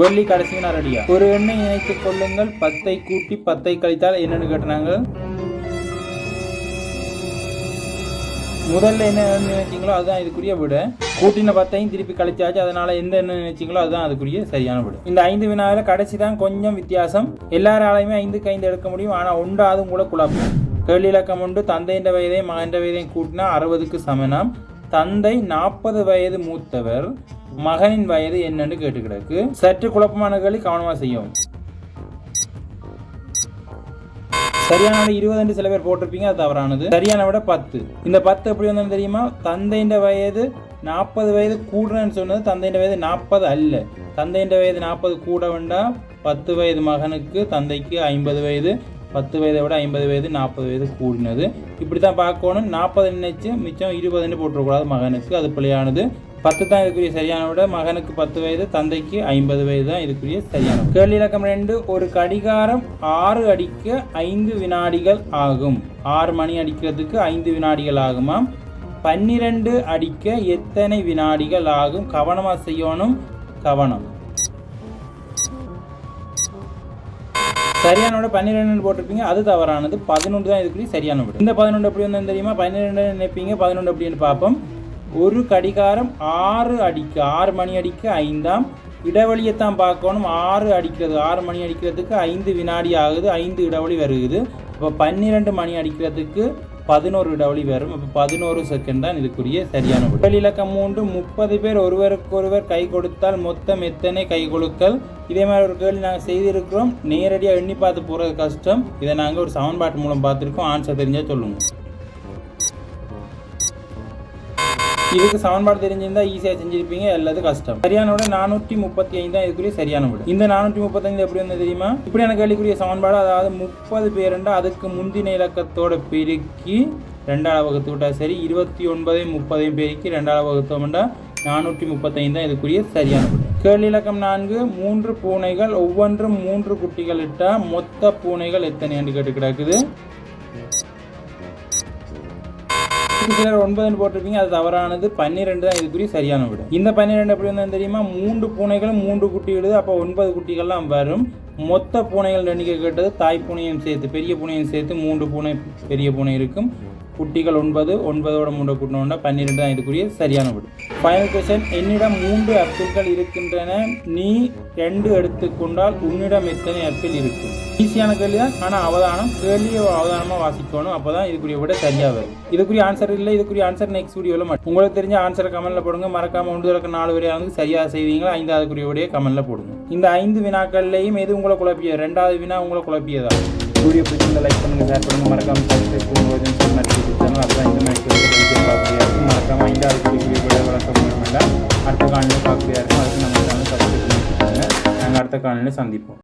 வெள்ளி கடைசி வினா ரெடியா? ஒரு எண்ணை இணைத்துக் கொள்ளுங்கள். 10 கூட்டி 10 கழித்தால் என்னன்னு கேட்டாங்க. முதல்ல என்ன நினைச்சீங்களோ அதுதான் இதுக்குரிய விட. கூட்டின 10ஐயும் திருப்பி கழிச்சாச்சு, அதனால எந்த எண்ணம் நினைச்சீங்களோ அதுதான் அதுக்குரிய சரியான விட. இந்த 5 வினாவில் கடைசி தான் கொஞ்சம் வித்தியாசம். எல்லாராலையுமே 5க்கு 5 எடுக்க முடியும், ஆனால் உண்டாதும் கூட குழப்பம். கேள்வி இலக்கம் உண்டு. தந்தையின் வயதையும் மகன் வயதையும் கூட்டினா 60க்கு சமனாம். தந்தை 40 வயது மூத்தவர், மகனின் வயது என்னன்னு கேட்டு கிடக்கு. சற்று குழப்பமான கேள்வி, கவனமா செய்யும். சரியான விட 20 சில பேர் போட்டிருப்பீங்க, அது தவறானது. சரியான விட 10. இந்த 10 எப்படி வந்தது தெரியுமா? தந்தையின் வயது 40 வயது கூடுறன்னு சொன்னது தந்தையின் வயது 40 அல்ல. தந்தையின் வயது 40 கூட வேண்டாம். 10 வயது மகனுக்கு, தந்தைக்கு 50 வயது. 10 வயதை விட 50 வயது 40 வயது கூடினது. இப்படி தான் பார்க்கணும். 40 நினைச்சு மிச்சம் 20 போட்டுறக்கூடாது மகனுக்கு, அது பிள்ளையானது. 10 தான் இதுக்குரிய சரியான விட. மகனுக்கு 10 வயது, தந்தைக்கு 50 வயது தான் இதுக்குரிய சரியான. கேள்வி இலக்கம் 2. ஒரு கடிகாரம் 6 அடிக்க 5 வினாடிகள் ஆகும். 6 மணி அடிக்கிறதுக்கு 5 வினாடிகள் ஆகுமாம். 12 அடிக்க எத்தனை வினாடிகள் ஆகும்? கவனமா செய்யணும், கவனம். சரியான விட 12 போட்டிருப்பீங்க, அது தவறானது. 11 தான் இதுக்குரிய சரியான விட. இந்த 11 எப்படி வந்தது தெரியுமா? 12 நினைப்பீங்க, 11 அப்படின்னு பார்ப்போம். ஒரு கடிகாரம் 6 அடிக்க, 6 மணி அடிக்க 5ஆம். இடைவெளியைத்தான் பார்க்கணும். 6 அடிக்கிறது, 6 மணி அடிக்கிறதுக்கு 5 வினாடி ஆகுது, 5 இடைவெளி வருகுது. இப்போ 12 மணி அடிக்கிறதுக்கு 11 இடைவெளி வரும். அப்போ 11 செகண்ட் தான் இதுக்குரிய சரியான விட. கேள்வி இலக்கம் 3. 30 பேர் ஒருவருக்கொருவர் கை கொடுத்தால் மொத்தம் எத்தனை கை கொடுக்கல்? இதே மாதிரி ஒரு கேள்வி நாங்கள் செய்திருக்கிறோம். நேரடியாக எண்ணி பார்த்து போகிறது கஷ்டம். இதை நாங்கள் ஒரு சமன்பாட்டு மூலம் பார்த்துருக்கோம். ஆன்சர் தெரிஞ்சால் சொல்லுங்க. இதுக்கு சமன்பாடு தெரிஞ்சிருந்தா ஈஸியாக செஞ்சிருப்பீங்க, அல்லது கஷ்டம். சரியான விட 435 தான் இதுக்குரிய சரியான விட. இந்த 435 எப்படி வந்து தெரியுமா? இப்படியான கேள்விக்குரிய சமன்பாடு, அதாவது 30 பேருண்டா அதுக்கு முந்தின இலக்கத்தோட பெருக்கி 2ஆல் வகுத்து விட்டா சரி. 29ஐயும் 30ஐயும் பெருக்கி 2ஆல் வகுத்தோம்டா 435 தான் இதுக்குரிய சரியான விட. கேள்வி இலக்கம் 4. 3 பூனைகள், ஒவ்வொன்றும் 3 குட்டிகள் இட்டா மொத்த பூனைகள் எத்தனை என்று கேட்டு கிடக்குது. சிலர் 9 போட்டிருப்பீங்க, அது தவறானது. 12 தான் இதுக்குரிய சரியான விட. இந்த 12 எப்படி வந்தது தெரியுமா? 3 பூனைகளும் 3 குட்டி விடுது, அப்போ 9 குட்டிகள்லாம் வரும். மொத்த பூனைகள் எண்ணிக்கை கேட்டது. தாய் பூனையும் சேர்த்து, பெரிய பூனையும் சேர்த்து 3 பூனை பெரிய பூனை இருக்கும். குட்டிகள் 9, 9ஓட 3 கூட்டினோம்னா 12 தான் இதுக்குரிய சரியான விட. Final question. என்னிடம் 3 ஆப்பிள்கள் இருக்கின்றன, நீ 2 எடுத்துக்கொண்டால் உன்னிடம் எத்தனை ஆப்பிள் இருக்கும்? ஈஸியான கேள்வி தான், ஆனால் அவதானம். கேள்வியை அவதானமாக வாசிக்கணும், அப்போ தான் இதுக்குரிய விட சரியாக வரும். இதுக்குரிய ஆன்சர் இல்லை, இதுக்குரிய ஆன்சர் நெக்ஸ்ட் வீடியோவில் மட்டும். உங்களுக்கு தெரிஞ்ச ஆன்சரை கமெண்ட்டில் போடுங்க. மறக்காமல் 1 வரையாக வந்து சரியாக செய்வீங்களா? 5ஆவதுக்குரிய விடையை கமெண்ட்டில் போடுங்க. இந்த 5 வினாக்கள்லையும் எது உங்களை குழப்பிய? 2ஆவது வினா உங்களை குழப்பியதா? வீடியோ பிடிச்சிருந்தா லைக் பண்ணுங்கள், ஷேர் பண்ணுங்கள், மறக்காமல் சப்ஸ்கிரைப் பண்ணுங்கள். அதுதான் இந்த மாதிரி பார்க்கலையா இருக்கும். மறக்காமல் 5ஆவது வீடியோ வளர்க்க முடியும். அடுத்த காலையில் பார்க்கலையா இருக்கும். அதுக்கு நம்ம சேனல் சப்ஸ்கிரைப் பண்ணிட்டு நாங்கள் அடுத்த காலையில் சந்திப்போம்.